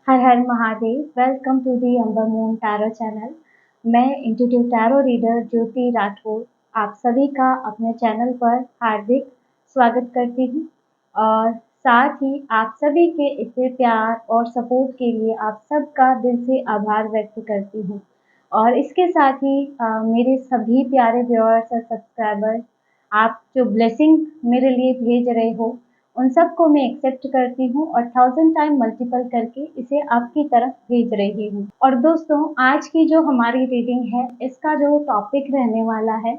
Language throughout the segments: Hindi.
हर हर Mahadev. Welcome to the Amber Moon Tarot channel. मैं intuitive tarot reader Jyoti Rathore आप सभी का अपने चैनल पर हार्दिक स्वागत करती हूँ और साथ ही आप सभी के इतने प्यार और सपोर्ट के लिए आप सबका दिल से आभार व्यक्त करती हूँ। और इसके साथ ही मेरे सभी प्यारे व्यूअर्स और सब्सक्राइबर्स, आप जो ब्लेसिंग मेरे लिए भेज रहे हो उन सबको मैं एक्सेप्ट करती हूँ और 1000 टाइम मल्टीपल करके इसे आपकी तरफ भेज रही हूँ। और दोस्तों, आज की जो हमारी रीडिंग है, इसका जो टॉपिक रहने वाला है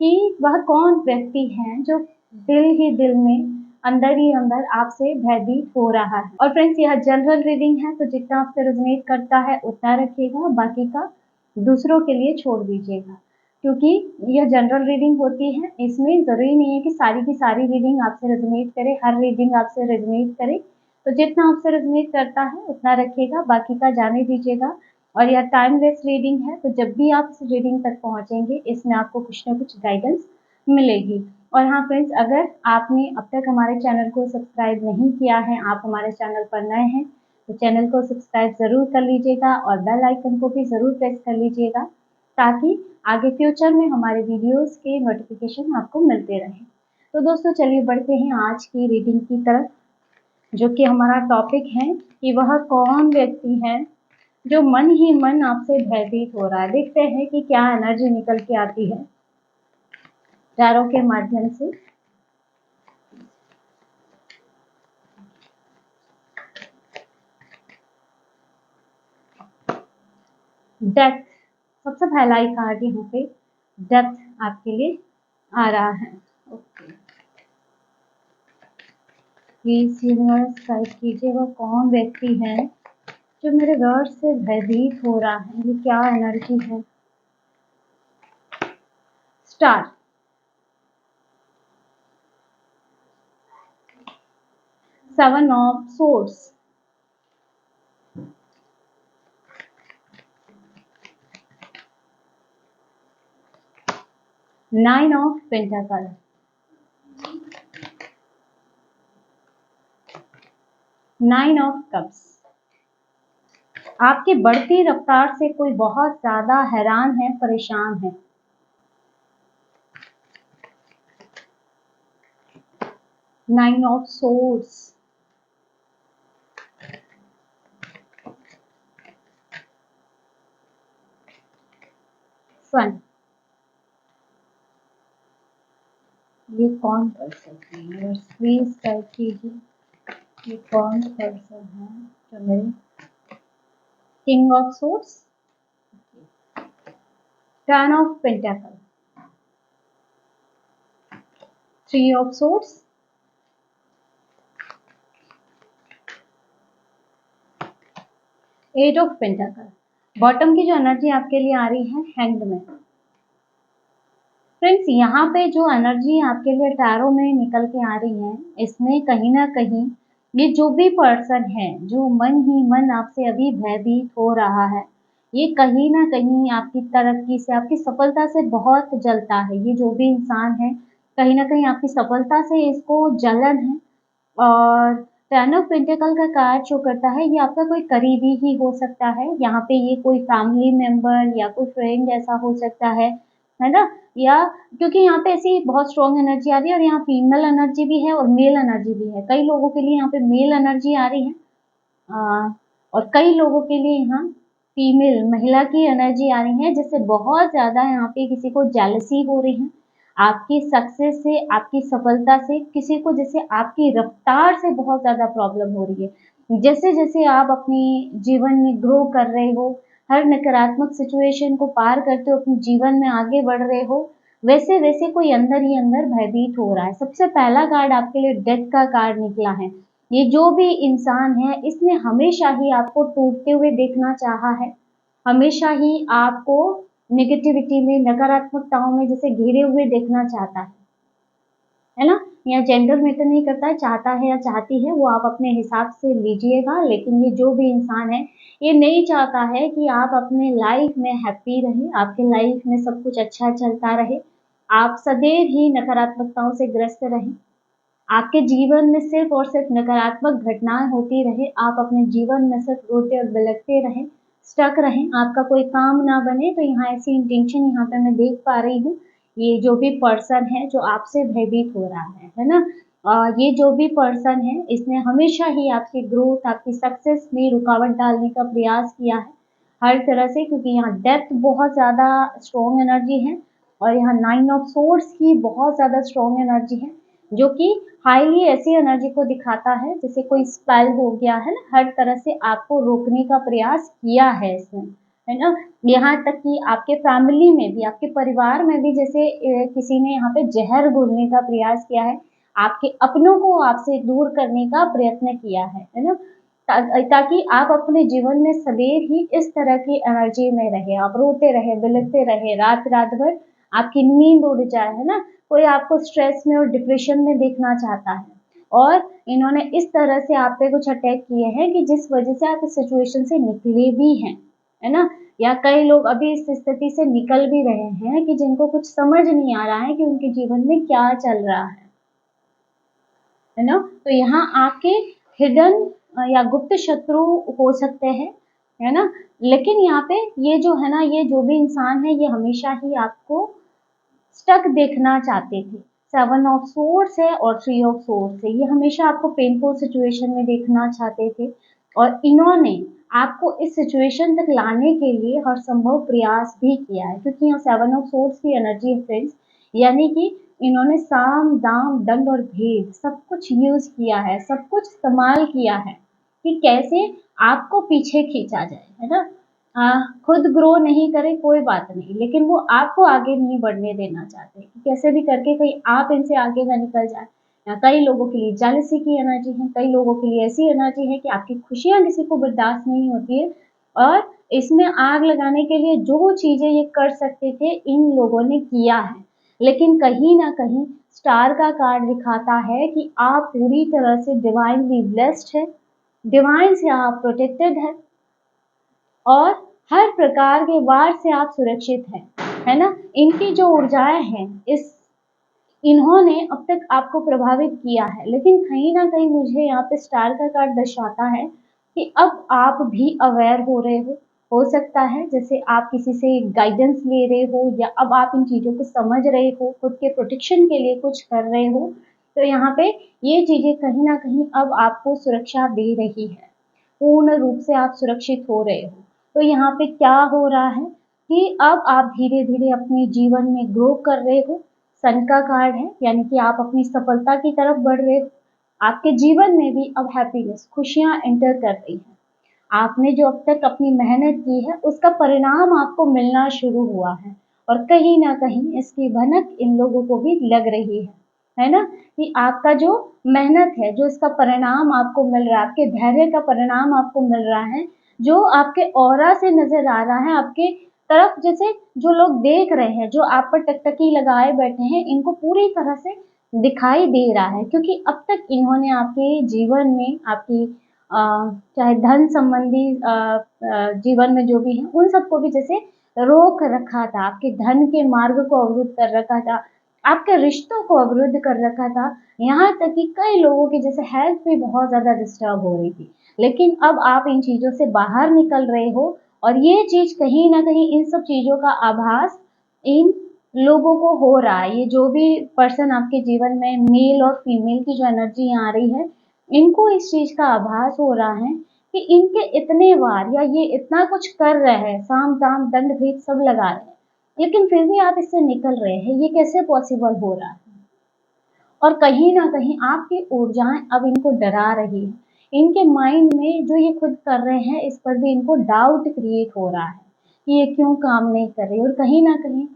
कि वह कौन व्यक्ति है जो दिल ही दिल में अंदर ही अंदर आपसे भयभीत हो रहा है। और फ्रेंड्स, यह जनरल रीडिंग है, तो जितना आपसे रेजोनेट करता है उतना रखिएगा, बाकी का दूसरों के लिए छोड़ दीजिएगा, क्योंकि यह जनरल रीडिंग होती है। इसमें ज़रूरी नहीं है कि सारी की सारी रीडिंग आपसे रेजोनेट करे, हर रीडिंग आपसे रेजोनेट करे। तो जितना आपसे रेजोनेट करता है उतना रखिएगा, बाकी का जाने दीजिएगा। और यह टाइमलेस रीडिंग है, तो जब भी आप इस रीडिंग तक पहुंचेंगे इसमें आपको कुछ ना कुछ गाइडेंस मिलेगी। और हाँ फ्रेंड्स, अगर आपने अब तक हमारे चैनल को सब्सक्राइब नहीं किया है, आप हमारे चैनल पर नए हैं, तो चैनल को सब्सक्राइब ज़रूर कर लीजिएगा और बेल आइकन को भी ज़रूर प्रेस कर लीजिएगा, ताकि आगे फ्यूचर में हमारे वीडियोस के नोटिफिकेशन आपको मिलते रहें। तो दोस्तों, चलिए बढ़ते हैं आज की रीडिंग की तरफ, जो कि हमारा टॉपिक है कि वह कौन व्यक्ति है जो मन ही मन आपसे भयभीत हो रहा है। देखते हैं कि क्या एनर्जी निकल के आती है टैरो के माध्यम से। डेथ, सबसे पहला ही कार्ड यहाँ पे डेथ आपके लिए आ रहा है। ओके, प्लीज यूनिवर्स गाइड कीजिए, वह कौन व्यक्ति है जो मेरे वर्ड से भयभीत हो रहा है। ये क्या एनर्जी है। Star, 7 of swords, 9 of pentacle, 9 of cups. आपकी बढ़ती रफ्तार से कोई बहुत ज्यादा हैरान है, परेशान है। 9 ऑफ सोर्ड्स, सन। ये कौन पर्सन है, प्लीज गाइड कीजिए, ये कौन पर्सन है जो मेरे king of swords, 10 of pentacle, 3 of swords, 8 of pentacle. Bottom की जो एनर्जी आपके लिए आ रही है, हैंग्ड मैन। फ्रेंड्स, यहाँ पे जो एनर्जी आपके लिए टैरो में निकल के आ रही है, इसमें कहीं ना कहीं ये जो भी पर्सन है जो मन ही मन आपसे अभी भयभीत हो रहा है, ये कहीं ना कहीं आपकी तरक्की से, आपकी सफलता से बहुत जलता है। ये जो भी इंसान है, कहीं ना कहीं आपकी सफलता से इसको जलन है। और टेन ऑफ पेंटिकल का कार्ड शो करता है, ये आपका कोई करीबी ही हो सकता है। यहाँ पे ये कोई फैमिली मेंबर या कोई फ्रेंड ऐसा हो सकता है ना। या क्योंकि यहाँ पे ऐसी बहुत स्ट्रॉन्ग एनर्जी आ रही है और यहाँ फीमेल एनर्जी भी है और मेल एनर्जी भी है। कई लोगों के लिए यहाँ पे मेल एनर्जी आ रही है और कई लोगों के लिए यहाँ फीमेल महिला की एनर्जी आ रही है, जिससे बहुत ज्यादा यहाँ पे किसी को जेलसी हो रही है आपकी सक्सेस से, आपकी सफलता से। किसी को जैसे आपकी रफ्तार से बहुत ज्यादा प्रॉब्लम हो रही है। जैसे जैसे आप अपनी जीवन में ग्रो कर रहे हो, हर नकारात्मक सिचुएशन को पार करते हो, अपने जीवन में आगे बढ़ रहे हो, वैसे वैसे कोई अंदर ही अंदर भयभीत हो रहा है। सबसे पहला कार्ड आपके लिए डेथ का कार्ड निकला है। ये जो भी इंसान है, इसने हमेशा ही आपको टूटते हुए देखना चाहा है, हमेशा ही आपको नेगेटिविटी में, नकारात्मकताओं में जैसे घिरे हुए देखना चाहता है ना। यहाँ जेंडर मैटर नहीं करता है, चाहता है या चाहती है वो आप अपने हिसाब से लीजिएगा। लेकिन ये जो भी इंसान है, ये नहीं चाहता है कि आप अपने लाइफ में हैप्पी रहे, आपके लाइफ में सब कुछ अच्छा चलता रहे, आप सदैव ही नकारात्मकताओं से ग्रस्त रहें। आपके जीवन में सिर्फ और सिर्फ नकारात्मक घटनाएं होती रहे, आप अपने जीवन में सिर्फ रोते और बिलखते रहें, स्टक रहें, आपका कोई काम ना बने, तो यहाँ ऐसी इंटेंशन यहाँ पे मैं देख पा रही हूँ। ये जो भी पर्सन है जो आपसे भयभीत हो रहा है ना, ये जो भी पर्सन है इसने हमेशा ही आपकी ग्रोथ, आपकी सक्सेस में रुकावट डालने का प्रयास किया है हर तरह से, क्योंकि यहाँ डेप्थ बहुत ज़्यादा स्ट्रॉन्ग एनर्जी है और यहाँ 9 ऑफ सोर्स की बहुत ज़्यादा स्ट्रॉन्ग एनर्जी है, जो कि हाईली ऐसी एनर्जी को दिखाता है जैसे कोई स्पेल हो गया है ना, हर तरह से आपको रोकने का प्रयास किया है इसने, है ना। यहाँ तक कि आपके फैमिली में भी, आपके परिवार में भी जैसे किसी ने यहाँ पे जहर घोलने का प्रयास किया है, आपके अपनों को आपसे दूर करने का प्रयत्न किया है ना, ताकि आप अपने जीवन में सदैव ही इस तरह की एनर्जी में रहे, आप रोते रहे, बिलखते रहे, रात रात भर आपकी नींद उड़ जाए, है ना। कोई आपको स्ट्रेस में और डिप्रेशन में देखना चाहता है, और इन्होंने इस तरह से आप पे कुछ अटैक किए हैं कि जिस वजह से आप इस सिचुएशन से निकले भी हैं, है ना। या कई लोग अभी इस स्थिति से निकल भी रहे हैं कि जिनको कुछ समझ नहीं आ रहा है कि उनके जीवन में क्या चल रहा है ना। तो यहाँ आपके हिडन या गुप्त शत्रु हो सकते हैं, है ना। लेकिन यहाँ पे ये जो है ना, ये जो भी इंसान है ये हमेशा ही आपको स्टक देखना चाहते थे। 7 ऑफ सोर्स है और 3 ऑफ सोर्स है, ये हमेशा आपको पेनफुल सिचुएशन में देखना चाहते थे, और इन्होंने आपको इस सिचुएशन तक लाने के लिए हर संभव प्रयास भी किया है, क्योंकि यहाँ 7 ऑफ सोर्स की एनर्जी है फ्रेंड्स, यानी कि इन्होंने साम दाम दंड और भेद सब कुछ यूज किया है, सब कुछ इस्तेमाल किया है कि कैसे आपको पीछे खींचा जाए, है ना। खुद ग्रो नहीं करे कोई बात नहीं, लेकिन वो आपको आगे नहीं बढ़ने देना चाहते कि कैसे भी करके कहीं आप इनसे आगे ना निकल जाए। या कई लोगों के लिए जेलसी की एनर्जी है, कई लोगों के लिए ऐसी एनर्जी है कि आपकी खुशियां किसी को बर्दाश्त नहीं होती है, और इसमें आग लगाने के लिए जो चीजें ये कर सकते थे इन लोगों ने किया है। लेकिन कहीं ना कहीं स्टार का कार्ड दिखाता है कि आप पूरी तरह से डिवाइनली ब्लेस्ड है, डिवाइन से आप प्रोटेक्टेड है, और हर प्रकार के वार से आप सुरक्षित हैं, है ना। इनकी जो ऊर्जाएं हैं, इस इन्होंने अब तक आपको प्रभावित किया है, लेकिन कहीं ना कहीं मुझे यहाँ पे स्टार का कार्ड दर्शाता है कि अब आप भी अवेयर हो रहे हो सकता है जैसे आप किसी से गाइडेंस ले रहे हो, या अब आप इन चीज़ों को समझ रहे हो, खुद के प्रोटेक्शन के लिए कुछ कर रहे हो, तो यहाँ पे ये चीज़ें कहीं ना कहीं अब आपको सुरक्षा दे रही है, पूर्ण रूप से आप सुरक्षित हो रहे हो। तो यहाँ पे क्या हो रहा है कि अब आप धीरे धीरे अपने जीवन में ग्रो कर रहे हो, सन का कार्ड है, यानी कि आप अपनी सफलता की तरफ बढ़ रहे हो, आपके जीवन में भी अब हैप्पीनेस, खुशियां एंटर कर रही हैं, आपने जो अब तक अपनी मेहनत की है उसका परिणाम आपको मिलना शुरू हुआ है, और कहीं ना कहीं इसकी भनक इन लोगों को भी लग रही है ना, कि आपका जो मेहनत है, जो इसका परिणाम आपको मिल रहा है, आपके धैर्य का परिणाम आपको मिल रहा है, जो आपके ऑरा से नजर आ रहा है आपके तरफ, जैसे जो लोग देख रहे हैं, जो आप पर टकटकी लगाए बैठे हैं, इनको पूरी तरह से दिखाई दे रहा है, क्योंकि अब तक इन्होंने आपके जीवन में आपकी चाहे धन संबंधी जीवन में जो भी है उन सबको भी जैसे रोक रखा था, आपके धन के मार्ग को अवरुद्ध कर रखा था, आपके रिश्तों को अवरुद्ध कर रखा था, यहाँ तक कि कई लोगों की जैसे हेल्थ भी बहुत ज्यादा डिस्टर्ब हो रही थी। लेकिन अब आप इन चीजों से बाहर निकल रहे हो, और ये चीज कहीं ना कहीं इन सब चीजों का आभास इन लोगों को हो रहा है। ये जो भी पर्सन आपके जीवन में मेल और फीमेल की जो एनर्जी आ रही है, इनको इस चीज का आभास हो रहा है कि इनके इतने वार, या ये इतना कुछ कर रहे हैं, साम दाम दंड भेद सब लगा रहे हैं, लेकिन फिर भी आप इससे निकल रहे हैं, ये कैसे पॉसिबल हो रहा है। और कहीं ना कहीं आपकी ऊर्जाएं अब इनको डरा रही है, इनके माइंड में जो ये खुद कर रहे हैं इस पर भी इनको डाउट क्रिएट हो रहा है कि ये क्यों काम नहीं कर रही, और कहीं ना कहीं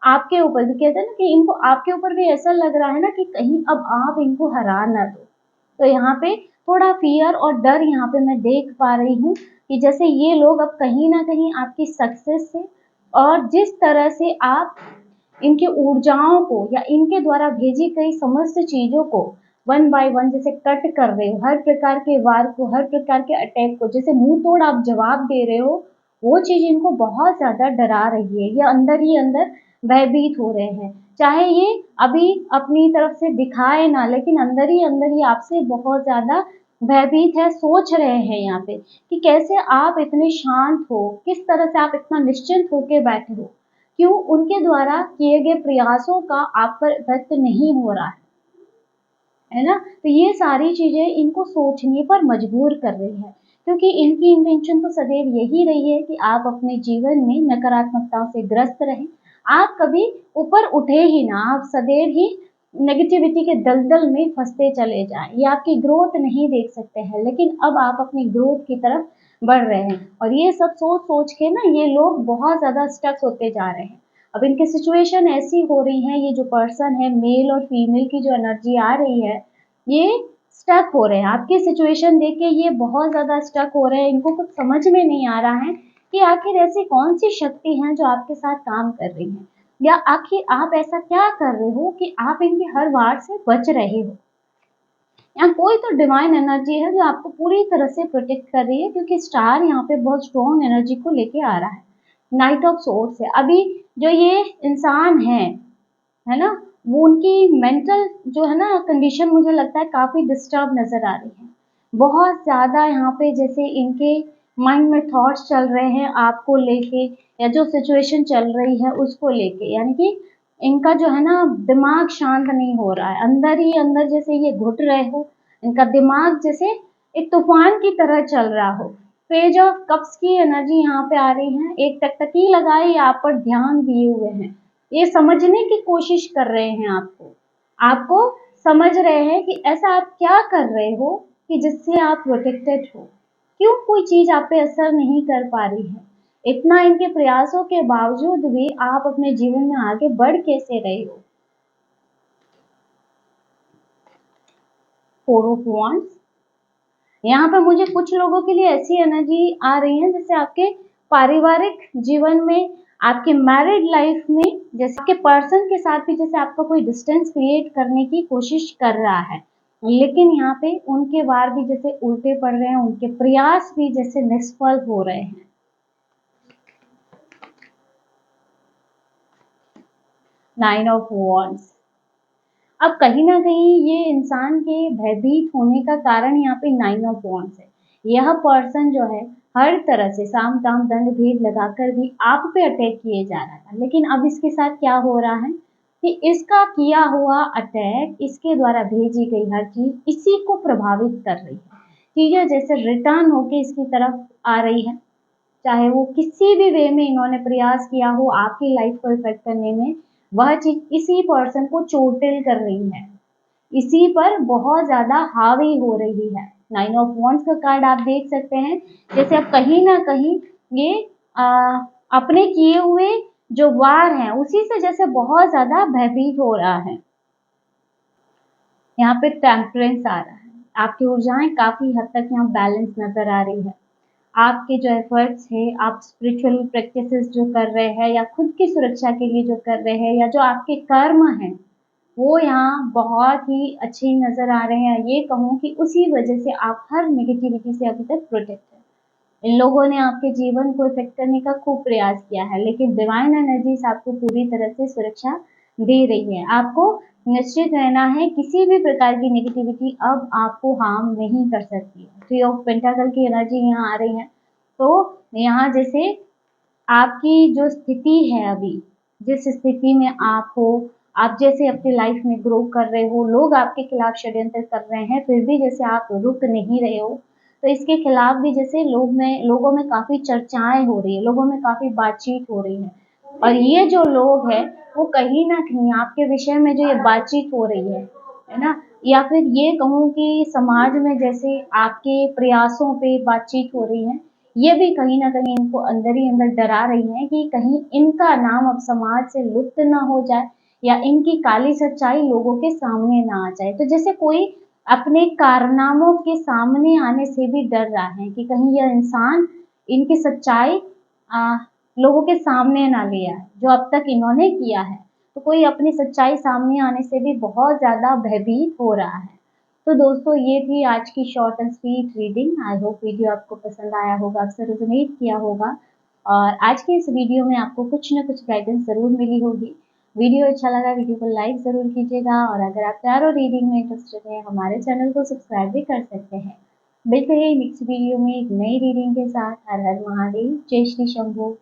आपके ऊपर भी, कहते हैं ना कि इनको आपके ऊपर भी ऐसा लग रहा है ना कि कहीं अब आप इनको हरा ना दो। तो यहाँ पे थोड़ा फियर और डर यहाँ पे मैं देख पा रही हूँ कि जैसे ये लोग अब कहीं ना कहीं आपकी सक्सेस से, और जिस तरह से आप इनकी ऊर्जाओं को या इनके द्वारा भेजी गई समस्त चीजों को वन बाय वन जैसे कट कर रहे हो, हर प्रकार के वार को, हर प्रकार के अटैक को जैसे मुंह तोड़ आप जवाब दे रहे हो, वो चीज इनको बहुत ज्यादा डरा रही है। ये अंदर ही अंदर भयभीत हो रहे हैं। चाहे ये अभी अपनी तरफ से दिखाए ना, लेकिन अंदर ही आपसे बहुत ज़्यादा भयभीत है, सोच रहे हैं यहाँ पे कि कैसे आप इतने शांत हो, किस तरह से आप इतना निश्चिंत होके बैठे हो। क्यों? उनके द्वारा किए गए प्रयासों का आप पर इफ़ेक्ट नहीं हो रहा है ना? तो ये सारी चीज़ें इनको सोचने पर मजबूर कर रही है, क्योंकि इनकी इंटेंशन तो सदैव यही रही है कि आप अपने जीवन में नकारात्मकताओं से ग्रस्त रहें। आप कभी ऊपर उठे ही ना, आप सदैव ही नेगेटिविटी के दलदल में फँसते चले जाएँ। ये आपकी ग्रोथ नहीं देख सकते हैं, लेकिन अब आप अपनी ग्रोथ की तरफ बढ़ रहे हैं और ये सब सोच-सोच के ना ये लोग बहुत ज़्यादा स्टक होते जा रहे हैं। अब इनकी सिचुएशन ऐसी हो रही है, ये जो पर्सन है, मेल और फीमेल की जो एनर्जी आ रही है, ये स्टक हो रहे हैं। आपकी सिचुएशन देख के ये बहुत ज़्यादा स्टक हो रहे हैं, इनको कुछ समझ में नहीं आ रहा है कि आखिर ऐसी कौन-सी शक्ति है जो आपके साथ काम कर रही है, या आखिर आप ऐसा क्या कर रहे हो कि आप इनके हर वार से बच रहे हो। यहाँ कोई तो डिवाइन एनर्जी है जो आपको पूरी तरह से प्रोटेक्ट कर रही है, क्योंकि स्टार यहाँ पे बहुत स्ट्रॉन्ग एनर्जी को लेके आ रहा है। नाइट ऑफ सोर्ड्स है। अभी जो ये इंसान है ना? वो उनकी मेंटल जो है ना कंडीशन, मुझे लगता है काफ़ी डिस्टर्ब नज़र आ रही है। बहुत ज़्यादा यहाँ पे जैसे इनके माइंड में थॉट्स चल रहे हैं आपको लेके, या जो सिचुएशन चल रही है उसको लेके, यानी कि इनका जो है ना दिमाग शांत नहीं हो रहा है। अंदर ही अंदर जैसे ये घुट रहे हो, इनका दिमाग जैसे एक तूफान की तरह चल रहा हो। पेज ऑफ कप्स की एनर्जी यहाँ पे आ रही है। एक टकटकी लगाई, आप पर ध्यान दिए हुए हैं। ये समझने की कोशिश कर रहे हैं आपको। आपको समझ रहे हैं कि ऐसा आप क्या कर रहे हो कि जिससे आप प्रोटेक्टेड हो। क्यों कोई चीज़ आप पे असर नहीं कर पा रही है? इतना इनके प्रयासों के बावजूद भी आप अपने जीवन में आगे बढ़ कैसे रहे हो? Four of wands. यहाँ पे मुझे कुछ लोगों के लिए ऐसी एनर्जी आ रही है जैसे आपके पारिवारिक जीवन में, आपके मैरिड लाइफ में, जैसे आपके पर्सन के साथ भी जैसे आपका कोई डिस्टेंस क्रिएट करने की कोशिश कर रहा है, लेकिन यहाँ पे उनके वार भी जैसे उल्टे पड़ रहे हैं, उनके प्रयास भी जैसे निष्फल हो रहे हैं। Nine of wands. अब कहीं न कहीं ये इंसान के भयभीत होने का कारण यहाँ पे नाइन ऑफ वॉन्ड्स है। यह पर्सन जो है हर तरह से साम दाम दंड भेद लगाकर भी आप पे अटैक किए जा रहा था, लेकिन अब इसके साथ क्या हो रहा है कि इसका किया हुआ अटैक, इसके द्वारा भेजी गई हर चीज़ इसी को प्रभावित कर रही है। चीज़ें जैसे रिटर्न होके इसकी तरफ आ रही है। चाहे वो किसी भी वे में इन्होंने प्रयास किया हो आपकी लाइफ को इफ़ेक्ट करने में, वह चीज़ इसी पर्सन को चोटिल कर रही है। इसी पर बहुत ज़्यादा हावी हो रही है। नाइन ऑफ वॉन्ड्स का कार्ड आप देख सकते हैं, जैसे अब कहीं न कहीं ये अ, अपने किए हुए जो वार हैं, उसी से जैसे बहुत ज़्यादा भयभीत हो रहा है। यहाँ पे टेम्परेंस आ रहा है। आपकी ऊर्जाएँ काफ़ी हद तक यहाँ बैलेंस नज़र आ रही है। आपके जो एफर्ट्स हैं, आप स्पिरिचुअल प्रैक्टिसेस जो कर रहे हैं, या खुद की सुरक्षा के लिए जो कर रहे हैं, या जो आपके कर्म हैं, वो यहाँ बहुत ही अच्छे नज़र आ रहे हैं। ये कहूँ कि उसी वजह से आप हर नेगेटिविटी से अभी तक प्रोटेक्ट हैं। इन लोगों ने आपके जीवन को इफ़ेक्ट करने का खूब प्रयास किया है, लेकिन डिवाइन एनर्जीज़ आपको पूरी तरह से सुरक्षा दे रही है। आपको निश्चित रहना है, किसी भी प्रकार की नेगेटिविटी अब आपको हार्म नहीं कर सकती है। थ्री ऑफ पेंटाकल की एनर्जी यहाँ आ रही है, तो यहाँ जैसे आपकी जो स्थिति है अभी, जिस स्थिति में आप हो, आप जैसे अपनी लाइफ में ग्रो कर रहे हो, लोग आपके खिलाफ षड्यंत्र कर रहे हैं, फिर भी जैसे आप रुक नहीं रहे हो, तो इसके खिलाफ भी जैसे लोगों में काफ़ी चर्चाएँ हो रही है, लोगों में काफ़ी बातचीत हो रही है। और ये जो लोग हैं, वो कहीं न कहीं आपके विषय में जो ये बातचीत हो रही है ना? या फिर ये कहूँ कि समाज में जैसे आपके प्रयासों पे बातचीत हो रही है, ये भी कहीं न कहीं इनको अंदर ही अंदर डरा रही हैं कि कहीं इनका नाम अब समाज से लुप्त ना हो जाए, या इनकी काली सच्चाई लोगों के सामने ना आ जाए। तो जैसे कोई अपने कारनामों के सामने आने से भी डर रहा है कि कहीं यह इंसान इनकी सच्चाई अ, लोगों के सामने ना ले आए, जो अब तक इन्होंने किया है। तो कोई अपनी सच्चाई सामने आने से भी बहुत ज़्यादा भयभीत हो रहा है। तो दोस्तों, ये थी आज की short and sweet reading. I hope video आपको पसंद आया होगा, आपसे रेज़ोनेट किया होगा। और आज की इस वीडियो में आपको कुछ ना कुछ गाइडेंस ज़रूर मिली होगी। वीडियो अच्छा लगा वीडियो को लाइक ज़रूर कीजिएगा और अगर आप टैरो रीडिंग में इंटरेस्टेड हैं हमारे चैनल को सब्सक्राइब भी कर सकते हैं। मिलते हैं नेक्स्ट वीडियो में एक नई रीडिंग के साथ। हर हर महादेव, जय श्री शंभू।